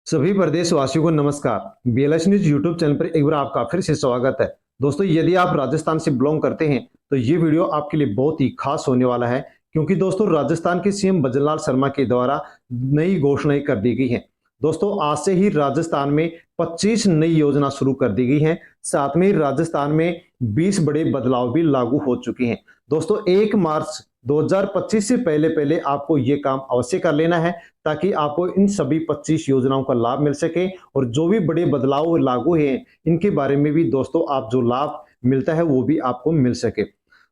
सभी प्रदेशवासियों को नमस्कार। बीएलएस न्यूज यूट्यूब चैनल पर एक बार आपका फिर से स्वागत है। दोस्तों, यदि आप राजस्थान से बिलोंग करते हैं तो ये वीडियो आपके लिए बहुत ही खास होने वाला है, क्योंकि दोस्तों राजस्थान के सीएम भजनलाल शर्मा के द्वारा नई घोषणाएं कर दी गई हैं। दोस्तों, आज से ही राजस्थान में 25 नई योजना शुरू कर दी गई हैं। साथ में राजस्थान में 20 बड़े बदलाव भी लागू हो चुके हैं। दोस्तों, 1 मार्च 2025 से पहले पहले आपको ये काम अवश्य कर लेना है, ताकि आपको इन सभी 25 योजनाओं का लाभ मिल सके और जो भी बड़े बदलाव लागू हैं इनके बारे में भी दोस्तों आप जो लाभ मिलता है वो भी आपको मिल सके।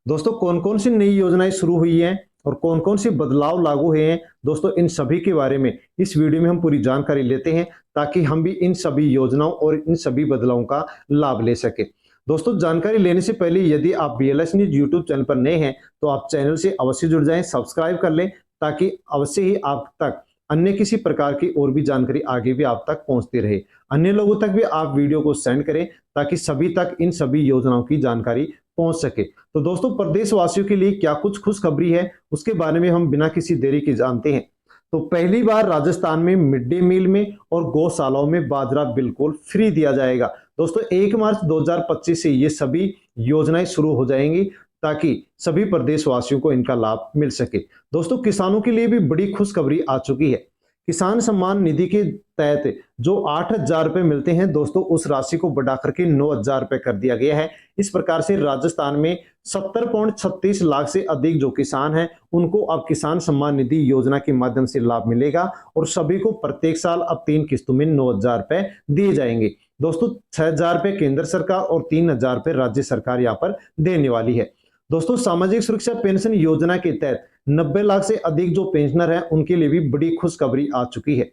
दोस्तों, कौन कौन सी नई योजनाएं शुरू हुई हैं और कौन कौन से बदलाव लागू हुए हैं, दोस्तों इन सभी के बारे में इस वीडियो में हम पूरी जानकारी लेते हैं, ताकि हम भी इन सभी योजनाओं और इन सभी बदलावों का लाभ ले सके। दोस्तों, जानकारी लेने से पहले यदि आप बीएलएस न्यूज यूट्यूब चैनल पर नए हैं तो आप चैनल से अवश्य जुड़ जाएं, सब्सक्राइब कर लें, ताकि अवश्य ही आप तक अन्य किसी प्रकार की और भी जानकारी आगे भी आप तक पहुंचती रहे। अन्य लोगों तक भी आप वीडियो को सेंड करें, ताकि सभी तक इन सभी योजनाओं की जानकारी पहुंच सके। तो दोस्तों, प्रदेशवासियों के लिए क्या कुछ खुशखबरी है उसके बारे में हम बिना किसी देरी के जानते हैं। तो पहली बार राजस्थान में मिड डे मील में और गौशालाओं में बाजरा बिल्कुल फ्री दिया जाएगा। दोस्तों, 1 मार्च 2025 से ये सभी योजनाएं शुरू हो जाएंगी, ताकि सभी प्रदेशवासियों को इनका लाभ मिल सके। दोस्तों, किसानों के लिए भी बड़ी खुशखबरी आ चुकी है। किसान सम्मान निधि के तहत जो 8,000 रुपए मिलते हैं, दोस्तों उस राशि को बढ़ा करके 9,000 रुपए कर दिया गया है। इस प्रकार से राजस्थान में 70.36 लाख से अधिक जो किसान हैं उनको अब किसान सम्मान निधि योजना के माध्यम से लाभ मिलेगा, और सभी को प्रत्येक साल अब 3 किस्तों में 9,000 रुपए दिए जाएंगे। दोस्तों, 6,000 रुपए केंद्र सरकार और 3,000 रुपए राज्य सरकार यहाँ पर देने वाली है। दोस्तों, सामाजिक सुरक्षा पेंशन योजना के तहत 90 लाख से अधिक जो पेंशनर हैं उनके लिए भी बड़ी खुशखबरी आ चुकी है।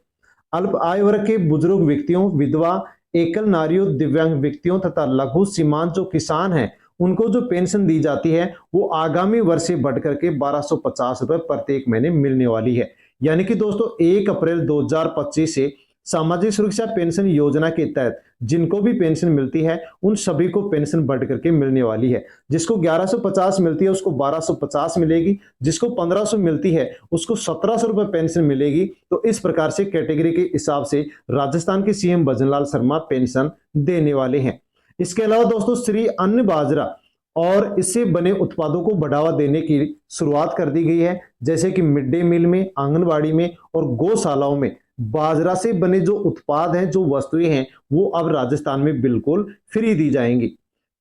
अल्प आय वर्ग के बुजुर्ग व्यक्तियों, विधवा, एकल नारियों, दिव्यांग व्यक्तियों तथा लघु सीमांत जो किसान हैं उनको जो पेंशन दी जाती है वो आगामी वर्ष से बढ़कर के 1250 रुपए प्रत्येक महीने मिलने वाली है। यानी कि दोस्तों 1 अप्रैल 2025 से सामाजिक सुरक्षा पेंशन योजना के तहत जिनको भी पेंशन मिलती है उन सभी को पेंशन बढ़ करके मिलने वाली है। जिसको 1150 मिलती है उसको 1250 मिलेगी, जिसको 1500 मिलती है उसको 1700 रुपए पेंशन मिलेगी। तो इस प्रकार से कैटेगरी के हिसाब से राजस्थान के सीएम भजनलाल शर्मा पेंशन देने वाले हैं। इसके अलावा दोस्तों, श्री अन्न बाजरा और इससे बने उत्पादों को बढ़ावा देने की शुरुआत कर दी गई है, जैसे कि मिड डे मील में, आंगनबाड़ी में और गौशालाओं में बाजरा से बने जो उत्पाद हैं, जो वस्तुएं हैं, वो अब राजस्थान में बिल्कुल फ्री दी जाएंगी।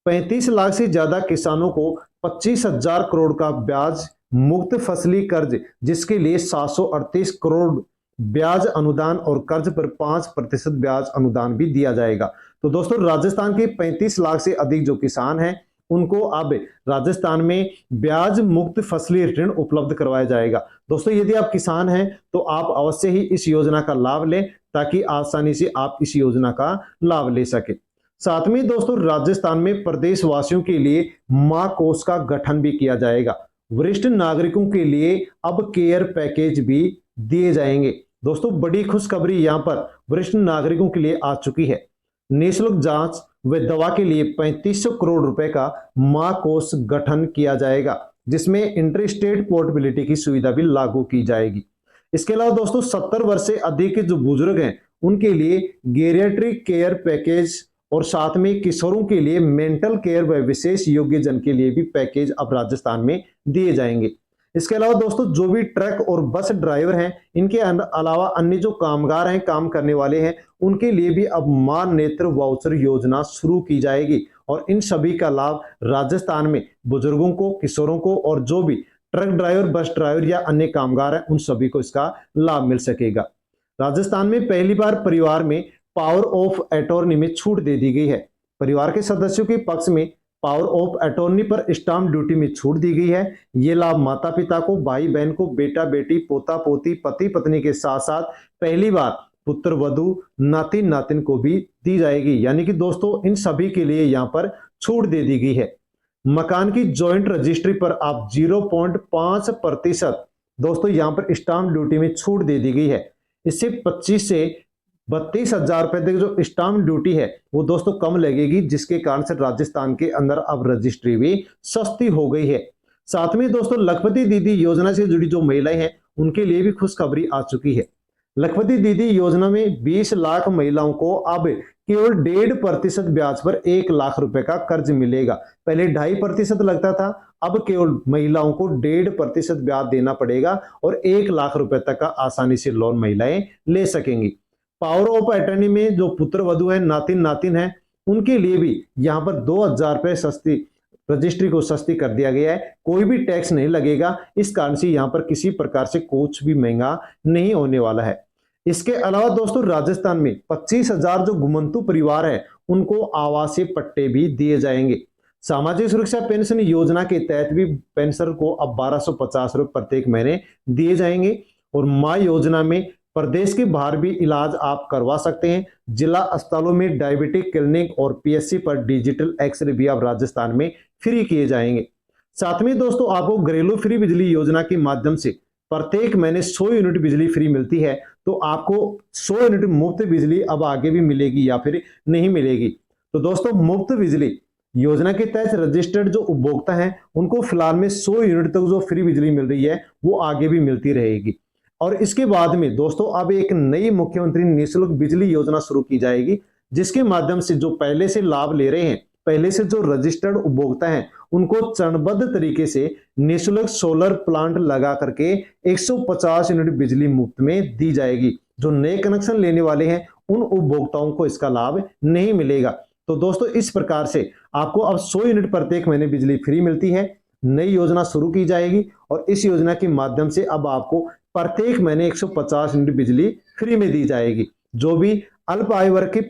35 लाख से ज्यादा किसानों को 25,000 करोड़ का ब्याज मुक्त फसली कर्ज, जिसके लिए 738 करोड़ ब्याज अनुदान और कर्ज पर 5% ब्याज अनुदान भी दिया जाएगा। तो दोस्तों, राजस्थान के 35 लाख से अधिक जो किसान हैं उनको अब राजस्थान में ब्याज मुक्त फसली ऋण उपलब्ध करवाया जाएगा। दोस्तों, यदि आप किसान हैं तो आप अवश्य ही इस योजना का लाभ लें, ताकि आसानी से आप इस योजना का लाभ ले सके। साथ में दोस्तों, राजस्थान में प्रदेशवासियों के लिए मां कोष का गठन भी किया जाएगा। वरिष्ठ नागरिकों के लिए अब केयर पैकेज भी दिए जाएंगे। दोस्तों, बड़ी खुशखबरी यहां पर वरिष्ठ नागरिकों के लिए आ चुकी है। निःशुल्क जांच व दवा के लिए 3500 करोड़ रुपए का मां कोष गठन किया जाएगा, जिसमें इंटर स्टेट पोर्टेबिलिटी की सुविधा भी लागू की जाएगी। इसके अलावा दोस्तों, 70 वर्ष से अधिक के जो बुजुर्ग हैं उनके लिए गेरियाट्रिक केयर पैकेज, और साथ में किशोरों के लिए मेंटल केयर व विशेष योग्य जन के लिए भी पैकेज अब राजस्थान में दिए जाएंगे। इसके अलावा दोस्तों, जो भी ट्रक और बस ड्राइवर हैं, इनके अलावा अन्य जो कामगार हैं, काम करने वाले हैं, उनके लिए भी अब मां नेत्र वाउचर योजना शुरू की जाएगी, और इन सभी का लाभ राजस्थान में बुजुर्गों को, किशोरों को और जो भी ट्रक ड्राइवर, बस ड्राइवर या अन्य कामगार हैं उन सभी को इसका लाभ मिल सकेगा। राजस्थान में पहली बार परिवार में पावर ऑफ अटॉर्नी में छूट दे दी गई है। परिवार के सदस्यों के पक्ष में पावर ऑफ अटॉर्नी पर स्टाम्प ड्यूटी में छूट दी गई है। ये लाभ माता पिता को, भाई बहन को, बेटा बेटी, पोता पोती, पति पत्नी के साथ साथ पहली बार पुत्र वधू, नातिन नातिन को भी दी जाएगी। यानी कि दोस्तों, इन सभी के लिए यहाँ पर छूट दे दी गई है। मकान की जॉइंट रजिस्ट्री पर आप 0.5% दोस्तों यहाँ पर स्टाम्प ड्यूटी में छूट दे दी गई है। इससे 25 से 32,000 रुपए तक जो स्टाम्प ड्यूटी है वो दोस्तों कम लगेगी, जिसके कारण से राजस्थान के अंदर अब रजिस्ट्री भी सस्ती हो गई है। साथ में दोस्तों, लखपति दीदी योजना से जुड़ी जो महिलाएं हैं उनके लिए भी खुशखबरी आ चुकी है। लखपति दीदी योजना में 20 लाख महिलाओं को अब केवल 1.5% ब्याज पर 1 लाख रुपए का कर्ज मिलेगा। पहले 2.5% लगता था, अब केवल महिलाओं को 1.5% ब्याज देना पड़ेगा और 1 लाख रुपए तक का आसानी से लोन महिलाएं ले सकेंगी। पावर ऑफ अटर्नी में जो पुत्र वधु है, नातिन नातिन है, उनके लिए भी यहाँ पर 2,000 रुपए सस्ती रजिस्ट्री को सस्ती कर दिया गया है। कोई भी टैक्स नहीं लगेगा, इस कारण से यहाँ पर किसी प्रकार से कुछ भी महंगा नहीं होने वाला है। इसके अलावा दोस्तों राजस्थान में 25,000 जो घुमंतु परिवार है उनको आवासीय पट्टे भी दिए जाएंगे। सामाजिक सुरक्षा पेंशन योजना के तहत भी पेंशन को अब 1250 रुपए प्रत्येक महीने दिए जाएंगे। और माँ योजना में प्रदेश के बाहर भी इलाज आप करवा सकते हैं। जिला अस्पतालों में डायबिटिक क्लिनिक और पीएससी पर डिजिटल एक्सरे भी अब राजस्थान में फ्री किए जाएंगे। साथ में दोस्तों आपको घरेलू फ्री बिजली योजना के माध्यम से प्रत्येक महीने 100 यूनिट बिजली फ्री मिलती है, तो आपको 100 यूनिट मुफ्त बिजली अब आगे भी मिलेगी या फिर नहीं मिलेगी। तो दोस्तों मुफ्त बिजली योजना के तहत रजिस्टर्ड जो उपभोक्ता हैं उनको फिलहाल में 100 यूनिट तक जो फ्री बिजली मिल रही है वो आगे भी मिलती रहेगी। और इसके बाद में दोस्तों अब एक नई मुख्यमंत्री निःशुल्क बिजली योजना शुरू की जाएगी, जिसके माध्यम से जो पहले से लाभ ले रहे हैं, पहले से जो रजिस्टर्ड उपभोक्ता हैं, उनको चरणबद्ध तरीके से निःशुल्क सोलर प्लांट लगा करके 150 यूनिट बिजली मुफ्त में दी जाएगी। जो नए कनेक्शन लेने वाले हैं उन उपभोक्ताओं को इसका लाभ नहीं मिलेगा। तो दोस्तों इस प्रकार से आपको अब 100 यूनिट प्रत्येक महीने बिजली फ्री मिलती है। नई योजना शुरू की जाएगी और इस योजना के माध्यम से अब आपको प्रत्येक महीने 150 यूनिट बिजली फ्री में दी जाएगी। जो भी अल्प आय वर्ग के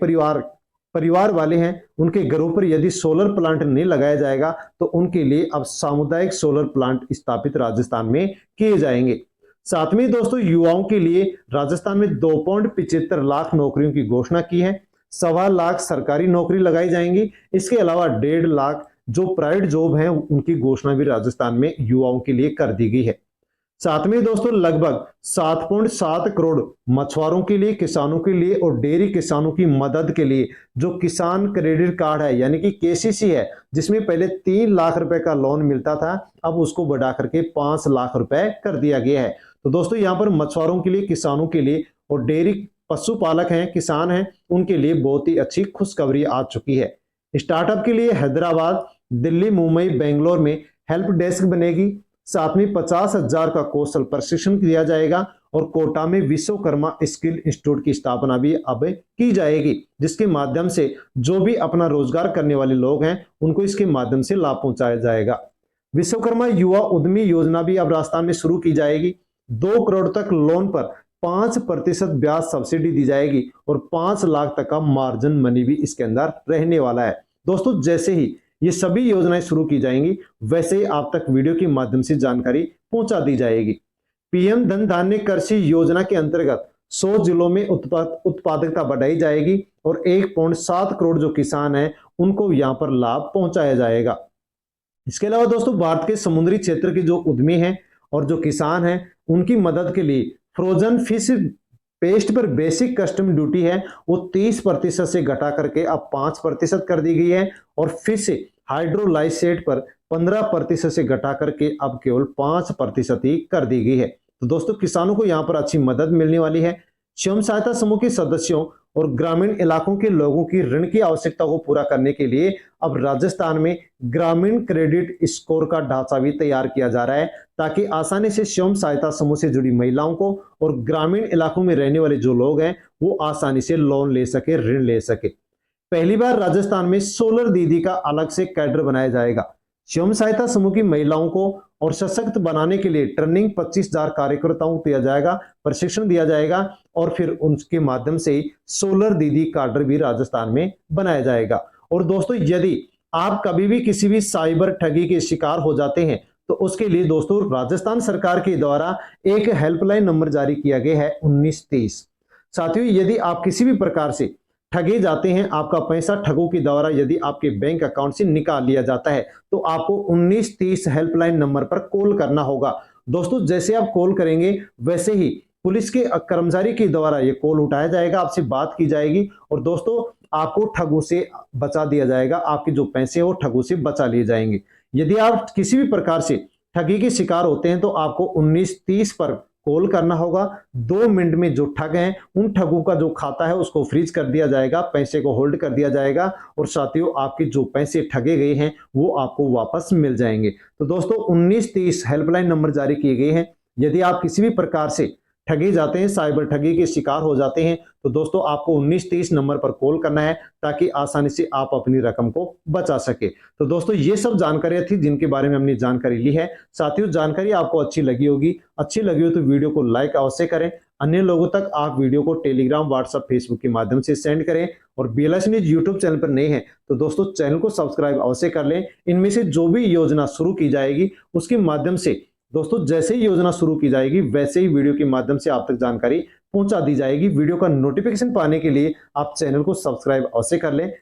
परिवार वाले हैं उनके घरों पर यदि सोलर प्लांट नहीं लगाया जाएगा तो उनके लिए अब सामुदायिक सोलर प्लांट स्थापित राजस्थान में किए जाएंगे। साथ में दोस्तों युवाओं के लिए राजस्थान में 2.75 लाख नौकरियों की घोषणा की है। 1.25 लाख सरकारी नौकरी लगाई जाएंगी। इसके अलावा 1.5 लाख जो प्राइवेट जॉब है उनकी घोषणा भी राजस्थान में युवाओं के लिए कर दी गई है। साथ में दोस्तों लगभग 7.7 करोड़ मछुआरों के लिए, किसानों के लिए और डेयरी किसानों की मदद के लिए जो किसान क्रेडिट कार्ड है यानी कि केसीसी है, जिसमें पहले 3 लाख रुपए का लोन मिलता था, अब उसको बढ़ा करके 5 लाख रुपए कर दिया गया है। तो दोस्तों यहाँ पर मछुआरों के लिए, किसानों के लिए और डेयरी पशुपालक हैं, किसान हैं, उनके लिए बहुत ही अच्छी खुशखबरी आ चुकी है। स्टार्टअप के लिए हैदराबाद, दिल्ली, मुंबई, बेंगलोर में हेल्प डेस्क बनेगी। साथ में 50,000 का कौशल प्रशिक्षण दिया जाएगा और कोटा में विश्वकर्मा स्किल इंस्टीट्यूट की स्थापना भी अब की जाएगी, जिसके माध्यम से जो भी अपना रोजगार करने वाले लोग हैं उनको इसके माध्यम से लाभ पहुंचाया जाएगा। विश्वकर्मा युवा उद्यमी योजना भी अब राजस्थान में शुरू की जाएगी। 2 करोड़ तक लोन पर 5% ब्याज सब्सिडी दी जाएगी और 5 लाख तक का मार्जिन मनी भी इसके अंदर रहने वाला है। दोस्तों जैसे ही ये सभी योजनाएं शुरू की जाएंगी वैसे ही आप तक वीडियो के माध्यम से जानकारी पहुंचा दी जाएगी। पीएम धन धान्य कृषि योजना के अंतर्गत 100 जिलों में उत्पादकता बढ़ाई जाएगी और 1.7 करोड़ जो किसान हैं उनको यहां पर लाभ पहुंचाया जाएगा। इसके अलावा दोस्तों भारत के समुद्री क्षेत्र के जो उद्यमी हैं और जो किसान हैं उनकी मदद के लिए फ्रोजन फिश पेस्ट पर बेसिक कस्टम ड्यूटी है वो 30% से घटा करके अब 5% कर दी गई है और फिश हाइड्रोलाइसेट पर 15% से घटा करके अब केवल 5% ही कर दी गई है। तो दोस्तों किसानों को यहाँ पर अच्छी मदद मिलने वाली है। स्वयं सहायता समूह के सदस्यों और ग्रामीण इलाकों के लोगों की ऋण की आवश्यकता को पूरा करने के लिए अब राजस्थान में ग्रामीण क्रेडिट स्कोर का ढांचा भी तैयार किया जा रहा है, ताकि आसानी से स्वयं सहायता समूह से जुड़ी महिलाओं को और ग्रामीण इलाकों में रहने वाले जो लोग हैं वो आसानी से लोन ले सके, ऋण ले सके। पहली बार राजस्थान में सोलर दीदी का अलग से कैडर बनाया जाएगा। स्वयं सहायता समूह की महिलाओं को और सशक्त बनाने के लिए ट्रेनिंग 25,000 कार्यकर्ताओं को दिया जाएगा, प्रशिक्षण दिया जाएगा और फिर उनके माध्यम से सोलर दीदी कैडर भी राजस्थान में बनाया जाएगा। और दोस्तों यदि आप कभी भी किसी भी साइबर ठगी के शिकार हो जाते हैं तो उसके लिए दोस्तों राजस्थान सरकार के द्वारा एक हेल्पलाइन नंबर जारी किया गया है 1930। साथियों यदि आप किसी भी प्रकार से ठगे जाते हैं, आपका पैसा ठगों के द्वारा यदि आपके बैंक अकाउंट से निकाल लिया जाता है तो आपको 1930 हेल्पलाइन नंबर पर कॉल करना होगा। दोस्तों जैसे आप कॉल करेंगे वैसे ही पुलिस के कर्मचारी के द्वारा ये कॉल उठाया जाएगा, आपसे बात की जाएगी और दोस्तों आपको ठगों से बचा दिया जाएगा, आपके जो पैसे हैं वो ठगों से बचा लिए जाएंगे। यदि आप किसी भी प्रकार से ठगी के शिकार होते हैं तो आपको 1930 पर कॉल करना होगा। 2 मिनट में जो ठग हैं उन ठगों का जो खाता है उसको फ्रीज कर दिया जाएगा, पैसे को होल्ड कर दिया जाएगा और साथियों आपके जो पैसे ठगे गए हैं वो आपको वापस मिल जाएंगे। तो दोस्तों 1930 हेल्पलाइन नंबर जारी किए गए हैं। यदि आप किसी भी प्रकार से ठगे जाते हैं, साइबर ठगी के शिकार हो जाते हैं, तो दोस्तों आपको 1930 नंबर पर कॉल करना है ताकि आसानी से आप अपनी रकम को बचा सके। तो दोस्तों ये सब जानकारियां थी जिनके बारे में हमने जानकारी ली है। साथियों जानकारी आपको अच्छी लगी होगी, अच्छी लगी हो तो वीडियो को लाइक अवश्य करें। अन्य लोगों तक आप वीडियो को टेलीग्राम, व्हाट्सएप, फेसबुक के माध्यम से सेंड करें और BLS न्यूज यूट्यूब चैनल पर नए हैं तो दोस्तों चैनल को सब्सक्राइब अवश्य कर लें। इनमें से जो भी योजना शुरू की जाएगी उसके माध्यम से दोस्तों जैसे ही योजना शुरू की जाएगी वैसे ही वीडियो के माध्यम से आप तक जानकारी पहुंचा दी जाएगी। वीडियो का नोटिफिकेशन पाने के लिए आप चैनल को सब्सक्राइब अवश्य कर लें।